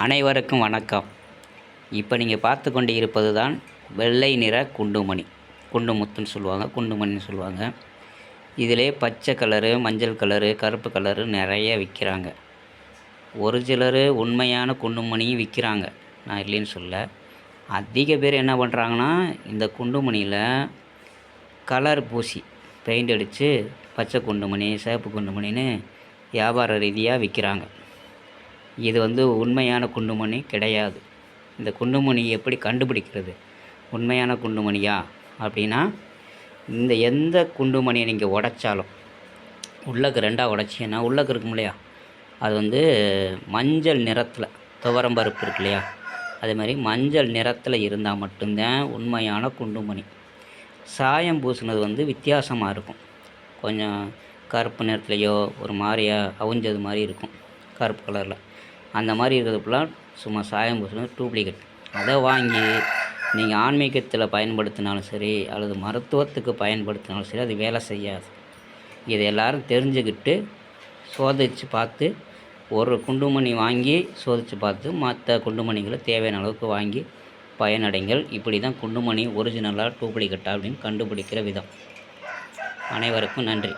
அனைவருக்கும் வணக்கம். இப்போ நீங்கள் பார்த்து கொண்டு இருப்பது தான் வெள்ளை நிற குண்டுமணி. குண்டுமுத்துன்னு சொல்லுவாங்க, குண்டுமணின்னு சொல்லுவாங்க. இதிலே பச்சை கலரு, மஞ்சள் கலரு, கருப்பு கலரு நிறைய விற்கிறாங்க. ஒரு சிலர் உண்மையான குண்டுமணியும் விற்கிறாங்க, நான் இல்லைன்னு சொல்ல. அதிக பேர் என்ன பண்ணுறாங்கன்னா, இந்த குண்டுமணியில் கலர் பூசி பெயிண்ட் அடித்து பச்சை குண்டுமணி, சிவப்பு குண்டுமணின்னு வியாபார ரீதியாக விற்கிறாங்க. இது உண்மையான குண்டுமணி கிடையாது. இந்த குண்டுமணி எப்படி கண்டுபிடிக்கிறது? உண்மையான குண்டுமணியா அப்படின்னா, எந்த குண்டுமணியை நீங்கள் உடைச்சாலும் உள்ளக்கு ரெண்டாக உடைச்சிங்கன்னா உள்ளக்கு இருக்கும் இல்லையா, அது மஞ்சள் நிறத்தில், துவரம்பருப்பு இருக்கு இல்லையா, அதே மாதிரி மஞ்சள் நிறத்தில் இருந்தால் மட்டும்தான் உண்மையான குண்டுமணி. சாயம் பூசினது வித்தியாசமாக இருக்கும். கொஞ்சம் கருப்பு நிறத்துலையோ ஒரு மாதிரியா அவிஞ்சது மாதிரி இருக்கும், கருப்பு கலரில். அந்த மாதிரி இருக்கிறதுலாம் சும்மா சாயம் பூசினது டூப்ளிகேட். அதை வாங்கி நீங்கள் ஆன்மீகத்தில் பயன்படுத்தினாலும் சரி, அல்லது மருத்துவத்துக்கு பயன்படுத்தினாலும் சரி, அது வேலை செய்யாது. இதை எல்லோரும் தெரிஞ்சுக்கிட்டு சோதித்து பார்த்து, ஒரு குண்டுமணி வாங்கி சோதித்து பார்த்து மற்ற குண்டுமணிகளை தேவையான அளவுக்கு வாங்கி பயனடைங்கள். இப்படி தான் குண்டுமணி ஒரிஜினலாக டூப்ளிகேட்டா அப்படின்னு கண்டுபிடிக்கிற விதம். அனைவருக்கும் நன்றி.